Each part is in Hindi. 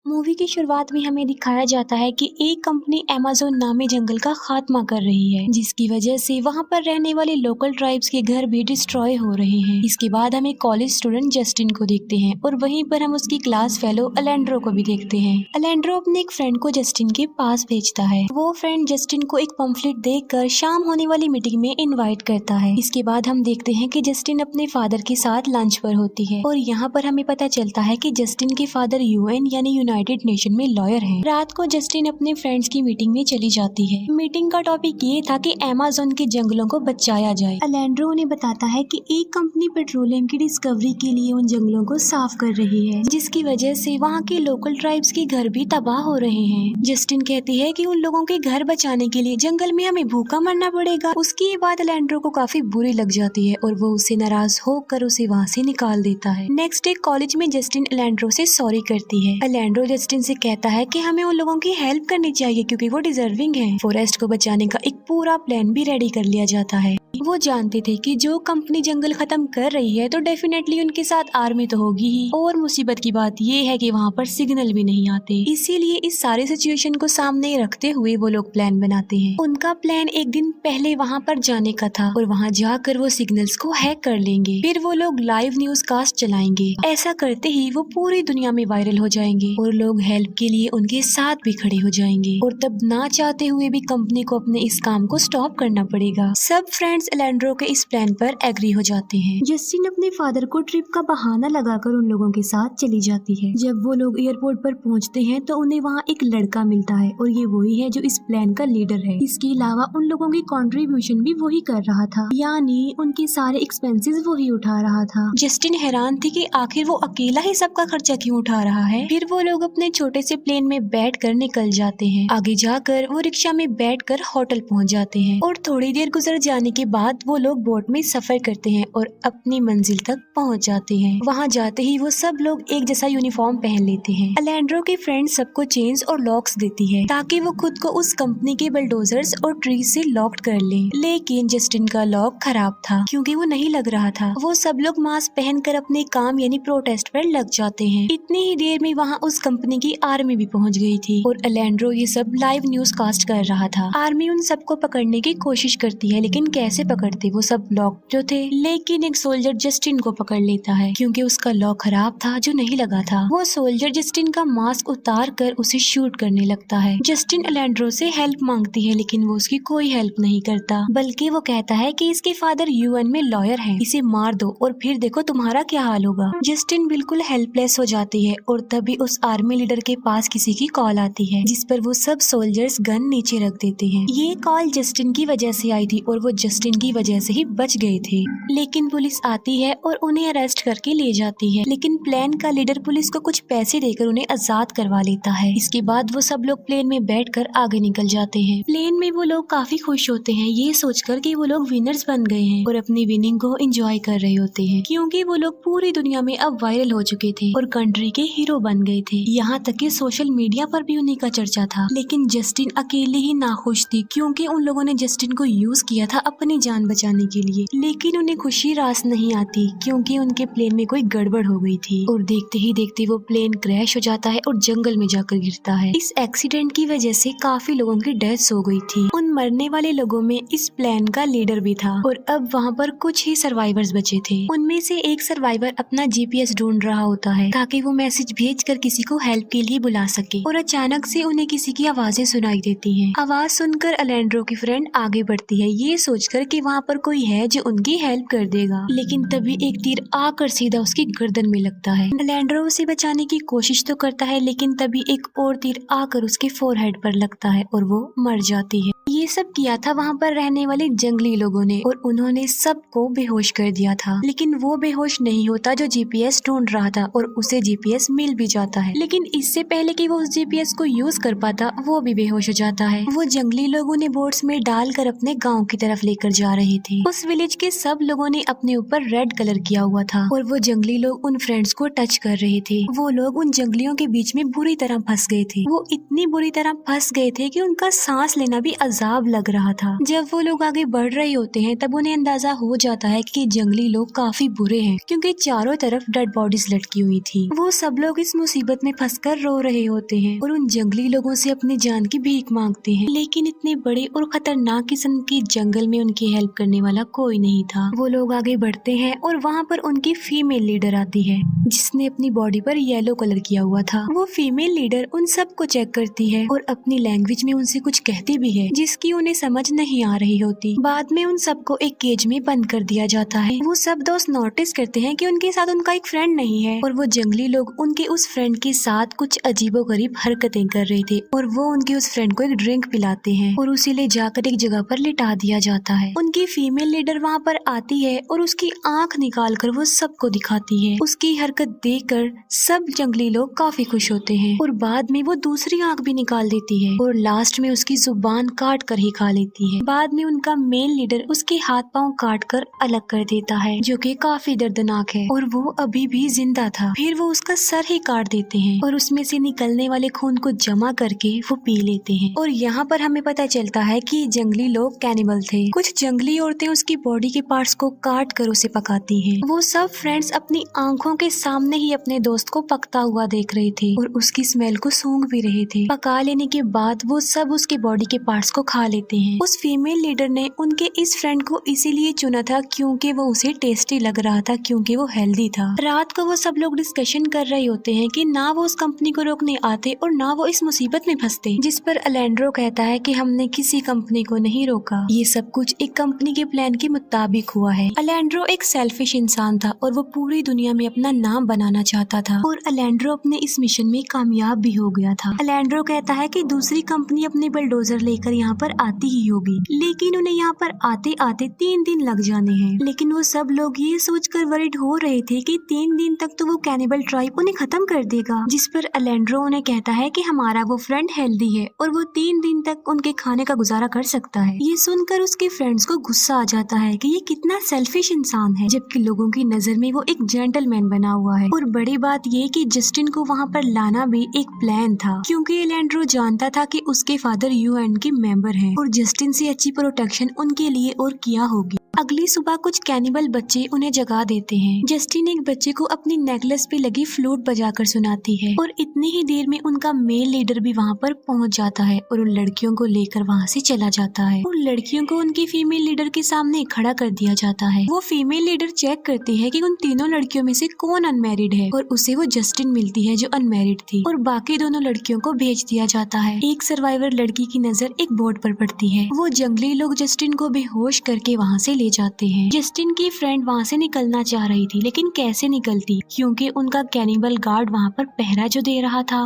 मूवी की शुरुआत में हमें दिखाया जाता है कि एक कंपनी अमेज़न नामी जंगल का खात्मा कर रही है, जिसकी वजह से वहां पर रहने वाले लोकल ट्राइब्स के घर भी डिस्ट्रॉय हो रहे हैं। इसके बाद हम एक कॉलेज स्टूडेंट जस्टिन को देखते हैं और वहीं पर हम उसकी क्लास फेलो अलेंड्रो को भी देखते हैं। अलेंड्रो अपने एक फ्रेंड को जस्टिन के पास भेजता है। वो फ्रेंड जस्टिन को एक पंफलेट देकर शाम होने वाली मीटिंग में इन्वाइट करता है। इसके बाद हम देखते हैं कि जस्टिन अपने फादर के साथ लंच पर होती है और यहाँ पर हमें पता चलता है कि जस्टिन के फादर यूएन यानी यूनाइटेड नेशन में लॉयर हैं। रात को जस्टिन अपने फ्रेंड्स की मीटिंग में चली जाती है। मीटिंग का टॉपिक ये था कि अमेज़न के जंगलों को बचाया जाए। अलेंड्रो उन्हें बताता है कि एक कंपनी पेट्रोलियम की डिस्कवरी के लिए उन जंगलों को साफ कर रही है, जिसकी वजह से वहाँ के लोकल ट्राइब्स के घर भी तबाह हो रहे हैं। जस्टिन कहती है कि उन लोगों के घर बचाने के लिए जंगल में हमें भूखा मरना पड़ेगा। उसकी ये बात अलेंड्रो को काफी बुरी लग जाती है और वो उससे नाराज होकर उसे वहाँ से निकाल देता है। नेक्स्ट डे कॉलेज में जस्टिन अलेंड्रो से सॉरी करती है। अलेंड्रो जस्टिन से कहता है कि हमें उन लोगों की हेल्प करनी चाहिए क्योंकि वो डिजर्विंग हैं। फॉरेस्ट को बचाने का एक पूरा प्लान भी रेडी कर लिया जाता है। वो जानते थे कि जो कंपनी जंगल खत्म कर रही है तो डेफिनेटली उनके साथ आर्मी तो होगी ही, और मुसीबत की बात ये है कि वहाँ पर सिग्नल भी नहीं आते। इसीलिए इस सारे सिचुएशन को सामने रखते हुए वो लोग प्लान बनाते हैं। उनका प्लान एक दिन पहले वहाँ पर जाने का था और वहाँ जाकर वो सिग्नल्स को हैक कर लेंगे। फिर वो लोग लाइव न्यूज कास्ट चलाएंगे। ऐसा करते ही वो पूरी दुनिया में वायरल हो जाएंगे और लोग हेल्प के लिए उनके साथ भी खड़े हो जाएंगे और तब ना चाहते हुए भी कंपनी को अपने इस काम को स्टॉप करना पड़ेगा। सब फ्रेंड्स अलेंड्रो के इस प्लान पर एग्री हो जाते हैं। जस्टिन अपने फादर को ट्रिप का बहाना लगाकर उन लोगों के साथ चली जाती है। जब वो लोग एयरपोर्ट पर पहुंचते हैं तो उन्हें वहाँ एक लड़का मिलता है और ये वही है जो इस प्लान का लीडर है। इसके अलावा उन लोगों की कंट्रीब्यूशन भी वही कर रहा था, यानी उनके सारे एक्सपेंसेस वही उठा रहा था। जस्टिन हैरान थी कि आखिर वो अकेला ही सबका खर्चा क्यों उठा रहा है। फिर वो लोग अपने छोटे से प्लेन में बैठकर निकल जाते हैं। आगे जाकर वो रिक्शा में बैठकर होटल पहुंच जाते हैं और थोड़ी देर गुजर जाने के बाद वो लोग बोट में सफर करते हैं और अपनी मंजिल तक पहुंच जाते हैं। वहां जाते ही वो सब लोग एक जैसा यूनिफॉर्म पहन लेते हैं। अलेंड्रो के फ्रेंड सबको चेन्स और लॉक्स देती है ताकि वो खुद को उस कंपनी के बुलडोजर्स और ट्री से लॉक्ड कर ले। लेकिन जस्टिन का लॉक खराब था क्योंकि वो नहीं लग रहा था। वो सब लोग मास्क पहनकर अपने काम यानी प्रोटेस्ट पर लग जाते हैं। इतनी ही देर में वहाँ उस कंपनी की आर्मी भी पहुँच गई थी और अलेंड्रो ये सब लाइव न्यूज कास्ट कर रहा था। आर्मी उन सबको पकड़ने की कोशिश करती है, लेकिन कैसे पकड़ते, वो सब लॉक जो थे। लेकिन एक सोल्जर जस्टिन को पकड़ लेता है क्योंकि उसका लॉक खराब था जो नहीं लगा था। वो सोल्जर जस्टिन का मास्क उतार कर उसे शूट करने लगता है। जस्टिन अलेंड्रो से हेल्प मांगती है लेकिन वो उसकी कोई हेल्प नहीं करता, बल्कि वो कहता है कि इसके फादर यूएन में लॉयर हैं, इसे मार दो और फिर देखो तुम्हारा क्या हाल होगा। जस्टिन बिल्कुल हेल्पलेस हो जाती है और तभी उस आर्मी लीडर के पास किसी की कॉल आती है जिस पर वो सब सोल्जर्स गन नीचे रख देते हैं। ये कॉल जस्टिन की वजह से आई थी और वो जस्टिन की वजह से ही बच गए थे। लेकिन पुलिस आती है और उन्हें अरेस्ट करके ले जाती है, लेकिन प्लेन का लीडर पुलिस को कुछ पैसे देकर उन्हें आजाद करवा लेता है। इसके बाद वो सब लोग प्लेन में बैठकर आगे निकल जाते हैं। प्लेन में वो लोग काफी खुश होते हैं ये सोचकर कि वो लोग विनर्स बन गए हैं और अपनी विनिंग को एंजॉय कर रहे होते हैं क्योंकि वो लोग पूरी दुनिया में अब वायरल हो चुके थे और कंट्री के हीरो बन गए थे। यहाँ तक कि सोशल मीडिया पर भी उन्हीं का चर्चा था। लेकिन जस्टिन अकेले ही नाखुश थी क्योंकि उन लोगों ने जस्टिन को यूज किया था अपनी जान बचाने के लिए। लेकिन उन्हें खुशी रास नहीं आती क्योंकि उनके प्लेन में कोई गड़बड़ हो गई थी और देखते ही देखते वो प्लेन क्रैश हो जाता है और जंगल में जाकर गिरता है। इस एक्सीडेंट की वजह से काफी लोगों की डेथ हो गई थी। उन मरने वाले लोगों में इस प्लेन का लीडर भी था और अब वहाँ पर कुछ ही सर्वाइवर्स बचे थे। उनमें से एक सर्वाइवर अपना जीपीएस ढूंढ रहा होता है ताकि वो मैसेज भेजकर किसी को हेल्प के लिए बुला सके और अचानक से उन्हें किसी की आवाजें सुनाई देती हैं। आवाज सुनकर अलेंड्रो की फ्रेंड आगे बढ़ती है ये सोचकर कि वहाँ पर कोई है जो उनकी हेल्प कर देगा। लेकिन तभी एक तीर आकर सीधा उसकी गर्दन में लगता है। अलेंड्रो उसे बचाने की कोशिश तो करता है लेकिन तभी एक और तीर आकर उसके फोरहेड पर लगता है और वो मर जाती है। ये सब किया था वहाँ पर रहने वाले जंगली लोगों ने और उन्होंने सबको बेहोश कर दिया था। लेकिन वो बेहोश नहीं होता जो जीपीएस ढूंढ रहा था और उसे जीपीएस मिल भी जाता है। लेकिन इससे पहले कि वो उस जीपीएस को यूज कर पाता वो भी बेहोश हो जाता है। वो जंगली लोगों ने बोट्स में डालकर अपने गाँव की तरफ लेकर जा रहे थे। उस विलेज के सब लोगों ने अपने ऊपर रेड कलर किया हुआ था और वो जंगली लोग उन फ्रेंड्स को टच कर रहे थे। वो लोग उन जंगलियों के बीच में बुरी तरह फंस गए थे। वो इतनी बुरी तरह फंस गए थे कि उनका सांस लेना भी अजाब लग रहा था। जब वो लोग आगे बढ़ रहे होते हैं तब उन्हें अंदाजा हो जाता है कि जंगली लोग काफी बुरे हैं, क्योंकि चारों तरफ डेड बॉडीज लटकी हुई थी। वो सब लोग इस मुसीबत में फंसकर रो रहे होते हैं और उन जंगली लोगों से अपनी जान की भीख मांगते हैं, लेकिन इतने बड़े और खतरनाक किस्म के जंगल में उनकी हेल्प करने वाला कोई नहीं था। वो लोग आगे बढ़ते हैं और वहाँ पर उनकी फीमेल लीडर आती है, जिसने अपनी बॉडी पर येलो कलर किया हुआ था। वो फीमेल लीडर उन सबको चेक करती है और अपनी लैंग्वेज में उनसे कुछ कहती भी है, जिसकी उन्हें समझ नहीं आ रही होती। बाद में उन सबको एक केज में बंद कर दिया जाता है। वो सब दोस्त नोटिस करते हैं कि उनके साथ उनका एक फ्रेंड नहीं है और वो जंगली लोग उनके उस फ्रेंड के साथ कुछ अजीबोगरीब हरकतें कर रहे थे और वो उनके उस फ्रेंड को एक ड्रिंक पिलाते हैं और उसे ले जाकर एक जगह पर लिटा दिया जाता है। उनकी फीमेल लीडर वहाँ पर आती है और उसकी आंख निकाल कर वो सबको दिखाती है। उसकी हरकत देखकर सब जंगली लोग काफी खुश होते हैं और बाद में वो दूसरी आंख भी निकाल देती है और लास्ट में उसकी जुबान काट कर ही खा लेती है। बाद में उनका मेल लीडर उसके हाथ पांव काट कर अलग कर देता है, जो कि काफी दर्दनाक है और वो अभी भी जिंदा था। फिर वो उसका सर ही काट देते हैं और उसमें से निकलने वाले खून को जमा करके वो पी लेते हैं। और यहाँ पर हमें पता चलता है कि जंगली लोग कैनिबल थे। कुछ जंगली औरतें उसकी बॉडी के पार्ट्स को काट कर उसे पकाती हैं। वो सब फ्रेंड्स अपनी आंखों के सामने ही अपने दोस्त को पकता हुआ देख रहे थे और उसकी स्मेल को सूंघ भी रहे थे। पका लेने के बाद वो सब उसके बॉडी के पार्ट्स को खा लेते हैं। उस फीमेल लीडर ने उनके इस फ्रेंड को इसीलिए चुना था क्योंकि वो उसे टेस्टी लग रहा था, क्योंकि वो हेल्दी था। रात को वो सब लोग डिस्कशन कर रहे होते हैं कि ना वो उस कंपनी को रोकने आते और ना वो इस मुसीबत में फंसते, जिस पर अलेंड्रो कहता है कि हमने किसी कंपनी को नहीं रोका, ये सब कुछ एक कंपनी के प्लान के मुताबिक हुआ है। अलेंड्रो एक सेल्फिश इंसान था और वो पूरी दुनिया में अपना नाम बनाना चाहता था और अलेंड्रो अपने इस मिशन में कामयाब भी हो गया था। अलेंड्रो कहता है कि दूसरी कंपनी अपने बुलडोजर लेकर यहाँ पर आती ही होगी, लेकिन उन्हें यहाँ पर आते आते 3 दिन लग जाने हैं। लेकिन वो सब लोग ये सोचकर वरिड हो रहे थे कि 3 दिन तक तो वो कैनिबल ट्राइब उन्हें खत्म कर देगा, जिस पर अलेंड्रो उन्हें कहता है कि हमारा वो फ्रेंड हेल्दी है और वो 3 दिन तक उनके खाने का गुजारा कर सकता है। ये सुनकर उसके फ्रेंड्स को गुस्सा आ जाता है कि ये कितना सेल्फिश इंसान है, जबकि लोगों की नजर में वो एक जेंटलमैन बना हुआ है। और बड़ी बात ये कि जस्टिन को वहाँ पर लाना भी एक प्लान था, क्योंकि अलेंड्रो जानता था कि उसके फादर UN के मेंबर हैं और जस्टिन से अच्छी प्रोटेक्शन उनके लिए और किया होगी। अगली सुबह कुछ कैनिबल बच्चे उन्हें जगा देते हैं। जस्टिन एक बच्चे को अपनी नेकलेस पे लगी फ्लूट बजाकर सुनाती है और इतनी ही देर में उनका मेल लीडर भी वहाँ पर पहुँच जाता है और उन लड़कियों को लेकर वहाँ से चला जाता है। उन लड़कियों को उनकी फीमेल लीडर के सामने खड़ा कर दिया जाता है। वो फीमेल लीडर चेक करती है कि उन तीनों लड़कियों में से कौन अनमैरिड है और उसे वो जस्टिन मिलती है जो अनमैरिड थी और बाकी दोनों लड़कियों को भेज दिया जाता है। एक सर्वाइवर लड़की की नजर एक बोर्ड पर पड़ती है। वो जंगली लोग जस्टिन को बेहोश करके वहाँ से ले जाते हैं। जस्टिन की फ्रेंड वहाँ से निकलना चाह रही थी, लेकिन कैसे निकलती, क्योंकि उनका कैनिबल गार्ड वहाँ पर पहरा जो दे रहा था।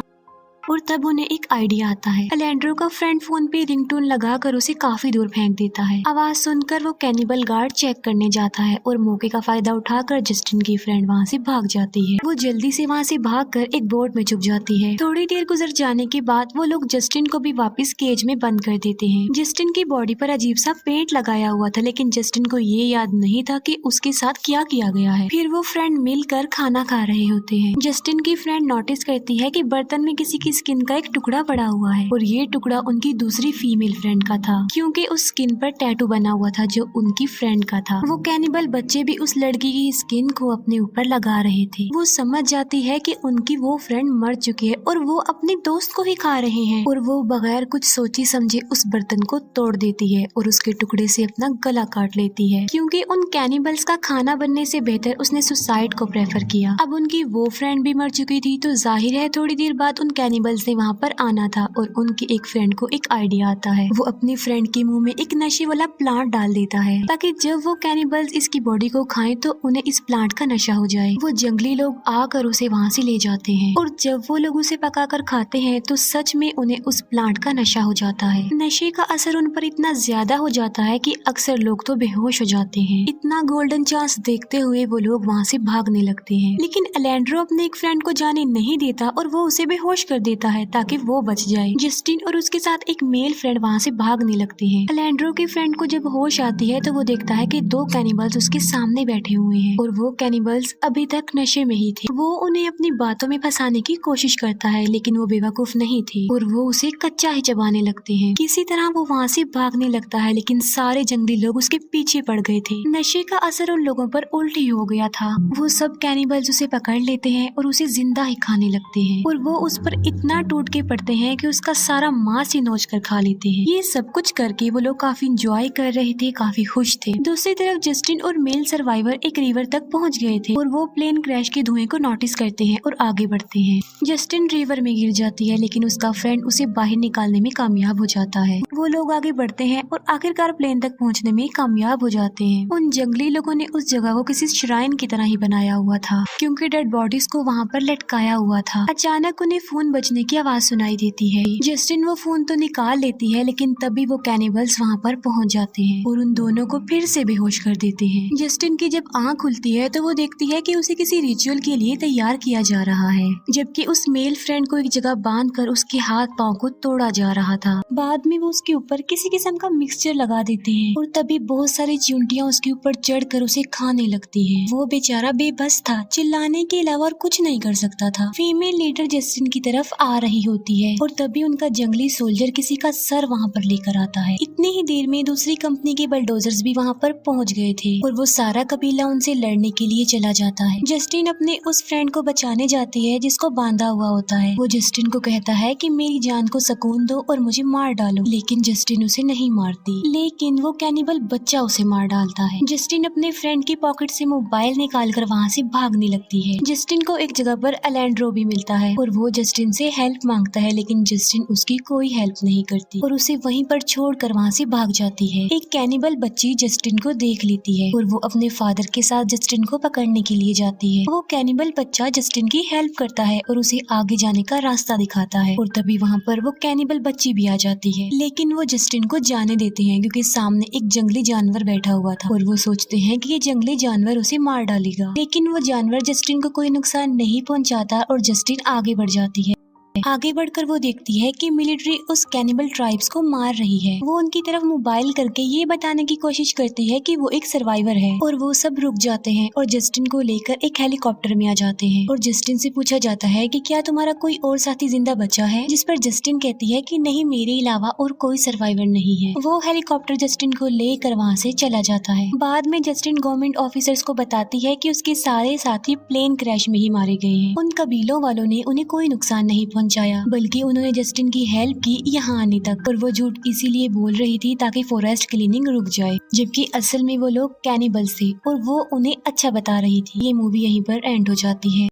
और तब उन्हें एक आइडिया आता है। अलेंड्रो का फ्रेंड फोन पे रिंगटोन लगाकर उसे काफी दूर फेंक देता है। आवाज सुनकर वो कैनिबल गार्ड चेक करने जाता है और मौके का फायदा उठाकर जस्टिन की फ्रेंड वहाँ से भाग जाती है। वो जल्दी से वहाँ से भागकर एक बोट में छुप जाती है। थोड़ी देर गुजर जाने के बाद वो लोग जस्टिन को भी वापस केज में बंद कर देते हैं। जस्टिन की बॉडी पर अजीब सा पेंट लगाया हुआ था, लेकिन जस्टिन को ये याद नहीं था कि उसके साथ क्या किया गया है। फिर वो फ्रेंड मिलकर खाना खा रहे होते हैं। जस्टिन की फ्रेंड नोटिस करती है कि बर्तन में किसी की स्किन का एक टुकड़ा पड़ा हुआ है और ये टुकड़ा उनकी दूसरी फीमेल फ्रेंड का था, क्योंकि उस स्किन पर टैटू बना हुआ था जो उनकी फ्रेंड का था। वो कैनिबल बच्चे भी उस लड़की की स्किन को अपने ऊपर लगा रहे थे। वो समझ जाती है कि उनकी वो फ्रेंड मर चुकी है और वो अपने दोस्त को ही खा रहे हैं और वो बगैर कुछ सोची समझे उस बर्तन को तोड़ देती है और उसके टुकड़े से अपना गला काट लेती है, क्योंकि उन कैनिबल्स का खाना बनने से बेहतर उसने सुसाइड को प्रेफर किया। अब उनकी वो फ्रेंड भी मर चुकी थी, तो जाहिर है थोड़ी देर बाद उन कैनिबल्स ने वहाँ पर आना था और उनकी एक फ्रेंड को एक आइडिया आता है। वो अपनी फ्रेंड के मुंह में एक नशे वाला प्लांट डाल देता है ताकि जब वो कैनिबल्स इसकी बॉडी को खाएं तो उन्हें इस प्लांट का नशा हो जाए। वो जंगली लोग आकर उसे वहाँ से ले जाते हैं और जब वो लोग उसे पकाकर खाते हैं तो सच में उन्हें उस प्लांट का नशा हो जाता है। नशे का असर उन पर इतना ज्यादा हो जाता है कि अक्सर लोग तो बेहोश हो जाते हैं। इतना गोल्डन चांस देखते हुए वो लोग वहाँ से भागने लगते हैं, लेकिन अलेंड्रो अपने एक फ्रेंड को जाने नहीं देता और वो उसे बेहोश कर देता है ताकि वो बच जाए। जस्टिन और उसके साथ एक मेल फ्रेंड वहाँ से भागने लगते हैं। अलेंड्रो के फ्रेंड को जब होश आती है तो वो देखता है कि 2 कैनिबल्स उसके सामने बैठे हुए हैं और वो कैनिबल्स अभी तक नशे में ही थे। वो उन्हें अपनी बातों में फंसाने की कोशिश करता है लेकिन वो बेवकूफ नहीं थे और वो उसे कच्चा ही चबाने लगते हैं। किसी तरह वो वहाँ से भागने लगता है लेकिन सारे जंगली लोग उसके पीछे पड़ गए थे। नशे का असर उन लोगों पर उल्टी हो गया था। वो सब कैनिबल्स उसे पकड़ लेते हैं और उसे जिंदा ही खाने लगते हैं और वो उस पर इतना टूट के पड़ते हैं कि उसका सारा मांस ही नोच कर खा लेते हैं। ये सब कुछ करके वो लोग काफी इंजॉय कर रहे थे, काफी खुश थे। दूसरी तरफ जस्टिन और मेल सर्वाइवर एक रिवर तक पहुंच गए थे और वो प्लेन क्रैश के धुएं को नोटिस करते हैं और आगे बढ़ते हैं। जस्टिन रिवर में गिर जाती है लेकिन उसका फ्रेंड उसे बाहर निकालने में कामयाब हो जाता है। वो लोग आगे बढ़ते हैं और आखिरकार प्लेन तक पहुंचने में कामयाब हो जाते हैं। उन जंगली लोगों ने उस जगह को किसी श्राइन की तरह ही बनाया हुआ था क्योंकि डेड बॉडीज को वहाँ पर लटकाया हुआ था। अचानक उन्हें फोन बजने की आवाज सुनाई देती है। जस्टिन वो फोन तो निकाल लेती है लेकिन तभी वो कैनिबल्स वहाँ पर पहुँच जाते हैं और उन दोनों को फिर से बेहोश कर देते हैं। जस्टिन की जब आँख खुलती है तो वो देखती है कि उसे किसी रिचुअल के लिए तैयार किया जा रहा है, जबकि उस मेल फ्रेंड को एक जगह बांधकर उसके हाथ पांव को तोड़ा जा रहा था। बाद में वो उसके ऊपर किसी किस्म का मिक्सचर लगा देते हैं और तभी बहुत सारी चींटियां उसके ऊपर चढ़कर उसे खाने लगती हैं। वो बेचारा बेबस था, चिल्लाने के अलावा और कुछ नहीं कर सकता था। फीमेल लीडर जस्टिन की तरफ आ रही होती है और तभी उनका जंगली सोल्जर किसी का सर वहाँ पर लेकर आता है। इतनी ही देर में दूसरी कंपनी के बलडोजर्स भी वहाँ पर पहुँच गए थे और वो सारा कबीला उनसे लड़ने के लिए चला जाता है। जस्टिन अपने उस फ्रेंड को बचाने जाती है जिसको बांधा हुआ होता है। वो जस्टिन को कहता है कि मेरी जान को सुकून दो और मुझे मार डालो, लेकिन जस्टिन उसे नहीं मारती, लेकिन वो कैनिबल बच्चा उसे मार डालता है। जस्टिन अपने फ्रेंड की पॉकेट से मोबाइल निकालकर वहाँ से भागने लगती है। जस्टिन को एक जगह पर अलेंड्रो भी मिलता है और वो जस्टिन से हेल्प मांगता है लेकिन जस्टिन उसकी कोई हेल्प नहीं करती और उसे वहीं पर छोड़कर वहाँ से भाग जाती है। एक कैनिबल बच्ची जस्टिन को देख लेती है और वो अपने फादर के साथ जस्टिन को पकड़ने के लिए जाती है। वो कैनिबल बच्चा जस्टिन की हेल्प करता है और उसे आगे जाने का रास्ता दिखाता है और तभी वहाँ पर वो कैनिबल बच्ची भी आ जाती है, लेकिन वो जस्टिन को जाने देते हैं क्योंकि सामने एक जंगली जानवर बैठा हुआ था और वो सोचते हैं कि ये जंगली जानवर उसे मार डालेगा, लेकिन वो जानवर जस्टिन को कोई नुकसान नहीं पहुंचाता और जस्टिन आगे बढ़ जाती है। आगे बढ़कर वो देखती है कि मिलिट्री उस कैनिबल ट्राइब्स को मार रही है। वो उनकी तरफ मोबाइल करके ये बताने की कोशिश करती है कि वो एक सर्वाइवर है और वो सब रुक जाते हैं और जस्टिन को लेकर एक हेलीकॉप्टर में आ जाते हैं और जस्टिन से पूछा जाता है कि क्या तुम्हारा कोई और साथी जिंदा बचा है, जिस पर जस्टिन कहती है कि नहीं, मेरे अलावा और कोई सर्वाइवर नहीं है। वो हेलीकॉप्टर जस्टिन को लेकर वहाँ से चला जाता है। बाद में जस्टिन गवर्नमेंट ऑफिसर्स को बताती है कि उसके सारे साथी प्लेन क्रैश में ही मारे गए हैं। उन कबीलों वालों ने उन्हें कोई नुकसान नहीं पहुंचाया, बल्कि उन्होंने जस्टिन की हेल्प की यहाँ आने तक, और वो झूठ इसीलिए बोल रही थी ताकि फॉरेस्ट क्लीनिंग रुक जाए, जबकि असल में वो लोग कैनिबल्स थे और वो उन्हें अच्छा बता रही थी। ये मूवी यहीं पर एंड हो जाती है।